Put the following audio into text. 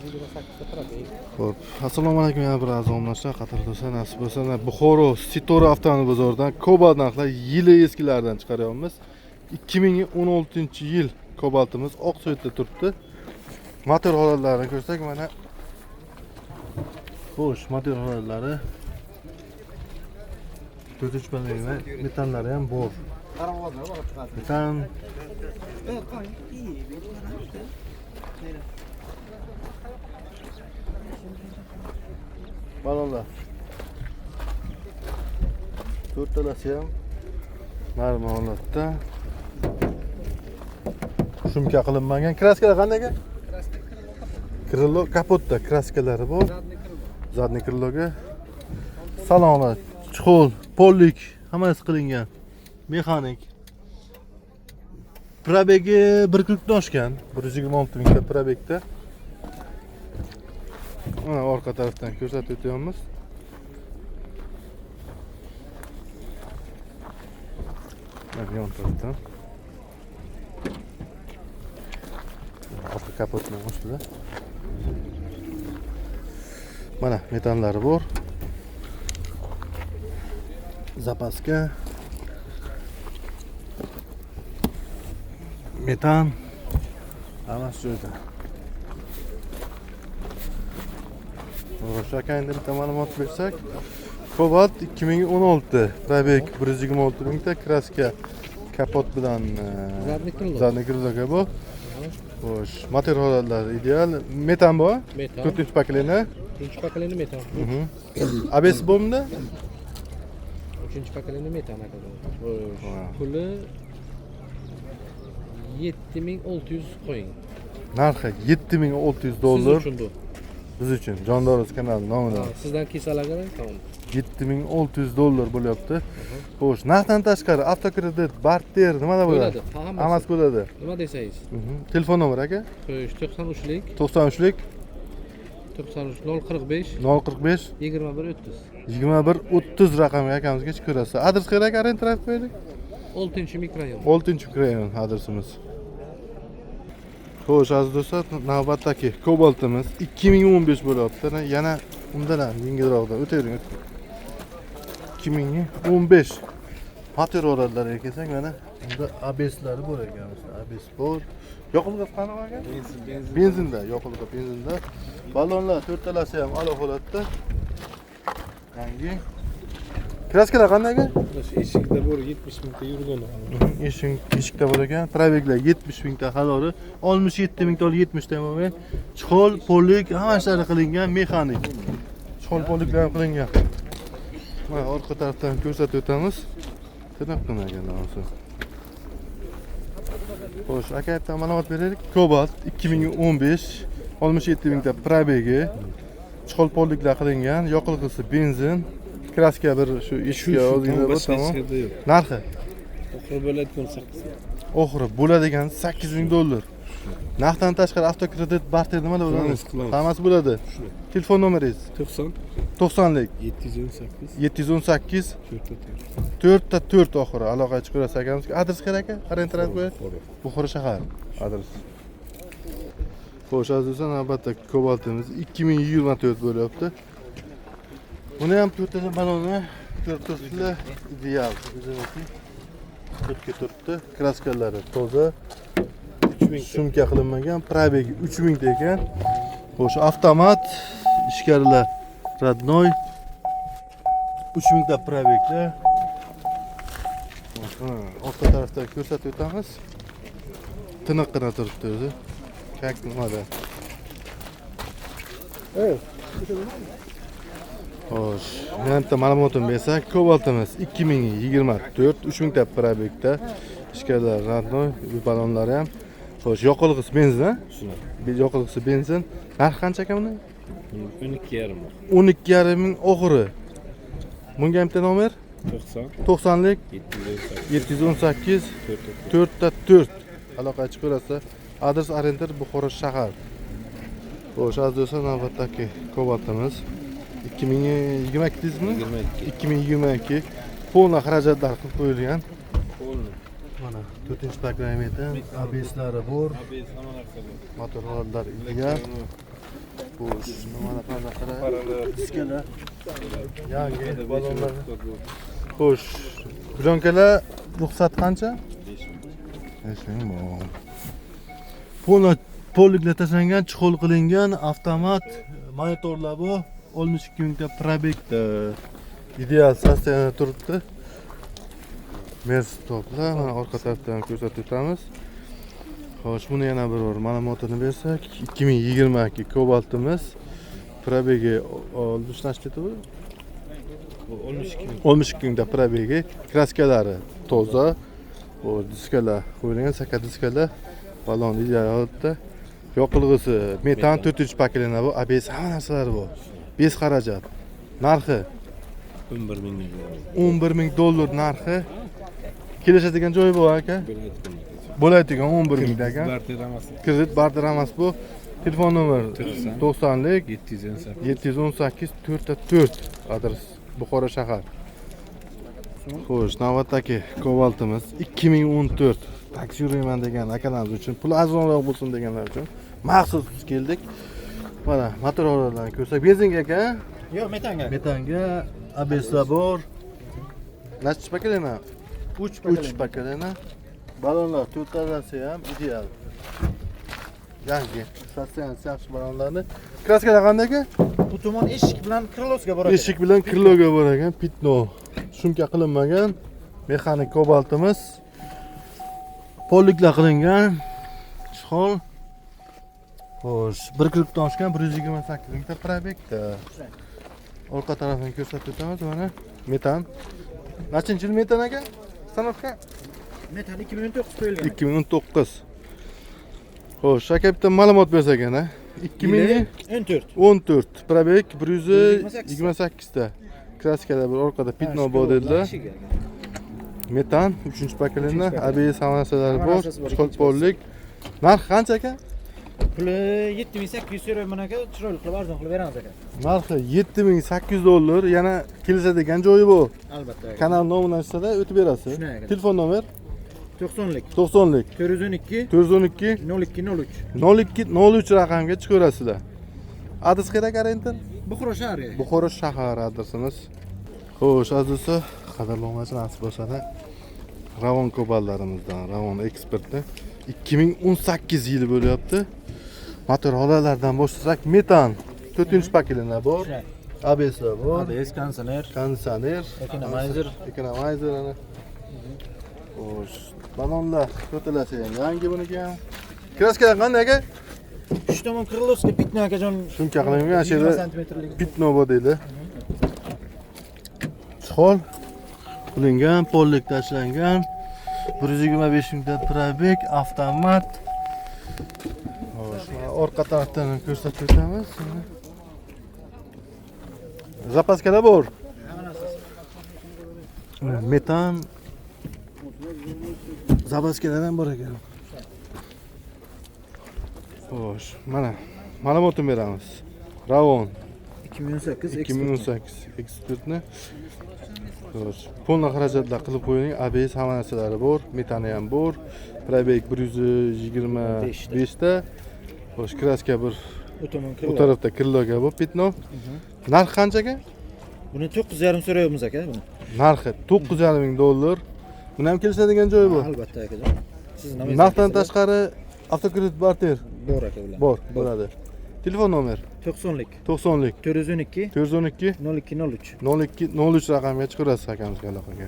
128 probeg. Xo'p, assalomu alaykum yana bir aziz ommachilar, qadrli do'stlar, nasib bo'lsa Buxoro Sitora avtomobil bozoridan Cobalt narxlar yili eskilardan chiqaryapmiz. 2016-yil Cobaltimiz Oqsuvoqda turibdi. Motor holatlarini ko'rsak, mana xo'sh, motor holatlari 4 panel va metallari ham bor. Metan balonlar. To'rtalasi ham marmar holatda. Shumka qilinmagan. Kraskalar qanday ekan? Krilo kapotda kraskalari bor. Zadniy kriloga. Salonlar, chuqur, pollik, hammasi qilingan. Mexanik. Probegi 140 dan oshgan. 126 mingta probegda. Mana orqa tarafdan ko'rsatib o'tyapmiz. Mana yon tarafdan. Orqa kapotning ustida. Mana metallari bor. Zapaska. Metan. Hammasi joyda. O'sha endi bitta ma'lumot bersak, Cobalt 2016, probeg 126 mingta, kraska kapot bilan zadniy kriloga bor. Xo'sh, motor holatlari ideal. Metan bor? Metan. 4-pokoleniya. 3-pokoleniya metan. ABS bo'mda? 3-pokoleniya metan akalar. Puli 7600 qo'ying. Narxi $7600. Siz uchun bu. Biz uchun Jondoroz kanali nomidan. Sizdan kesalarga tamom. $7600 bo'lyapti. Xo'sh, narxdan tashqari avtokredit, barter nimalar bo'ladi? Hammasi bo'ladi. Nima desangiz? Telefon nomeri aka? Xo'sh, 93lik 93lik 93 045 045 21 30. 2130 raqamga akamizga chiqib ko'rasiz. Adres kerak, arentrab qo'ydik. 6-mikrorayon. 6-mikrorayon adresimiz. Xo'sh, aziz do'stlar, navbatdagi Cobaltimiz 2015 bo'lyapti. Yana undan ham yengilroqdan o'taylik. 2015 motor horatlariga kelsak, mana unda ABS'lari bor ekan. ABS bor. Yoqilg'i qanaqa ekan? Benzinda, yoqilg'i benzinda. Balonlar to'rtalasi ham a'lo holatda. Yangi. Kraskalar qanday ekan? Eshikda bor 70 mingta yurgan. Eshikda bor ekan. Probeglar 70 mingta xalori, 67 mingta 70 ta bo'lgan. Chol, pollik, hamma ishlari qilingan, mexanik. Chol, polliklar ham qilingan. Mana orqa tarafdan ko'rsatib o'tamiz. Tinib qilmagan narsa. Xo'sh, aka bitta ma'lumot beraylik. Cobalt 2015 67 mingta probegi. Chol, polliklar qilingan, yoqilg'isi benzin. Kraska bir shu eshikka o'zingizda bor, tamom. Narxi? Oxiri bo'ladigan 8. Oxiri bo'ladigan $8000. Narxdan tashqari avtokredit, barter nimalar bo'ladi? Hammasi bo'ladi. Telefon nomeringiz? 90lik 718 4 oxiri aloqa chiqarasiz akamizga. Adres kerak aka? Arentrab qo'ying. Buxoro shahar adres. Xo'sh, azizlar, navbatda Cobaltimiz 2024 bo'lyapti. Buni ham 4 ta baloni 4 ideal. Turtga turibdi. Kraskalari toza. 3000 shumka qilinmagan, probegi 3000 ta ekan. Xo'sh, avtomat, ichkarilar radnoy. 3000 ta probegda. Orqa tarafda ko'rsatib o'tamiz. Tiniqqina turibdi o'zi. Kak nimada? Xo'sh, yana bitta ma'lumotni bersak, Cobaltimiz 2024 3000 ta probegda. Ichkarilar radnoy, balonlari ham. Xo'sh, yoqilg'isi benzin, ha? Yoqilg'isi benzin. Narxi qancha ekan buni? 12,5. 12,5 ming oxiri. Bunga bitta nomer? 90lik 718 4 aloqa chiqarasiz. Adres Arender Buxoro shahar. Xo'sh, aziz do'stlar, navbatdagi Cobaltimiz 2022 deysizmi? 2022 polna xarajatlar qilib qo'yilgan. Mana 4-pokoleniya ABS'lari bor. Motor holatlari ideal. Xo'sh, mana qanaqa diskalar. Yangi balonlar. Xo'sh, plyonkalar ruxsat qancha? 5000 ming. Polliklar tashlangan, chuqur qilingan avtomat monitorlar bu 12 mingta probekda. Ideal sostenida turibdi. Mers toplar, mana orqa tarafdan ko'rsatib o'tamiz. Xo'sh, buni yana bir bor ma'lumotini bersak, 2022 Cobalt'imiz probegi 60 bu 12 mingda probegi, kraskalari toza, bu diskalar qo'yilgan, saka diskalar, balon ideal holatda. Yoqilg'isi metan 4 paketlar bu, ABS hamma narsalari bu. Bez xarajat. Narxi 11 ming. 11 ming dollar narxi. Kelishadigan joyi bor aka. Bo'ladigan 11 ming ekan. Kredit barter emas bu. Telefon nomer 90 lik 718 4 adres Buxoro shahar. Xo'sh, navbatdagi Cobalt'imiz 2014 taksi yurayman degan akalarimiz uchun, pul arzonroq bo'lsin deganlar uchun maxsus keldik. Mana motor oralarini ko'rsak, benzinga aka? Yo'q, metanga. Metanga ABS bor. Necha pakalena? 3 pakalena. Balonlar to'rtalasi ham ideal. Yangi, sosteniyasi yaxshi balonlarni. Kraskalar qanday aka? Bu tomon eshik bilan krilosga boradi. Eshik bilan kriloga bor ekan, pitno. Shumka qilinmagan mexanik Cobalt'imiz. Polliklar qilingan. Chol. Xo'sh, bir kirib toshgan 128 mingta probekda. Orqa tarafini ko'rsatib o'tamiz, mana metan. Nechinchi yil metan aka? Sanoqqa? Metan 2019 qo'yilgan. 2019. Xo'sh, aka bitta ma'lumot bersak yana. 2014. 14 probek 128 ta. Kraskalar bir orqada pitno bor dedilar. Metan 3-pakelinda ABS havasalari bor, cho'lponlik. Narx qancha aka? Puli 7800 so'rayman aka, chiroyli qilib arzon qilib beramiz aka. Narxi 7800 dollar, yana kelishadigan joyi bu. Albatta aka. Kanal nomidan aytsa-da o'tib berasiz. Telefon nomer 90lik 90lik 412 412 0203 0203 raqamga chiqaverasizlar. Adres kerak arentin? Buxoro shahri. Buxoro shahar adresimiz. Xo'sh, azizlar, qadrli obunachi nasib bo'lsa-da Ravon Cobalt'larimizdan, Ravon Expert'ni 2018 yili bo'lyapti. Motor holalardan boshlasak, metan 4-pakelinlar bor. ABS bor. ABS konditsioner, ekonomizer ana. Xo'sh, balonlar to'talasi ham yangi buniki ham. Kraskalar qanday aka? 3 tomon kriloska pitno akajon. Shuncha qilingan, shu yerda 20 cm. pitno bor deydi. Chol qilingan, pollik tashlangan. 125 mingta probek, avtomat. Xo'sh, orqa tarafdan ko'rsatib o'tamiz. Zapaskalar bor. Metan zapaskalar ham bor ekan. Xo'sh, mana ma'lumotni beramiz. Ravon 2018 Expert'ni. Xo'sh, polni xarajatlar qilib qo'ying. ABS hamma narsalari bor, metani ham bor. Probek 125 ta. Xo'sh, kraska bir bu tarafda kriloga bor, pitno. Narx qanchaga? Buni 9,5 so'rayapmiz aka buni. Narxi 9,5 ming dollar. Buni ham kelishadigan joyi bor. Albatta akajon. Siz nima Narxdan tashqari avtokredit barter bor aka ular. bor, bo'ladi. Telefon nomer 90lik 90lik 412 412 0203 0203 raqamga chiqarasiz akamizga aloqaga.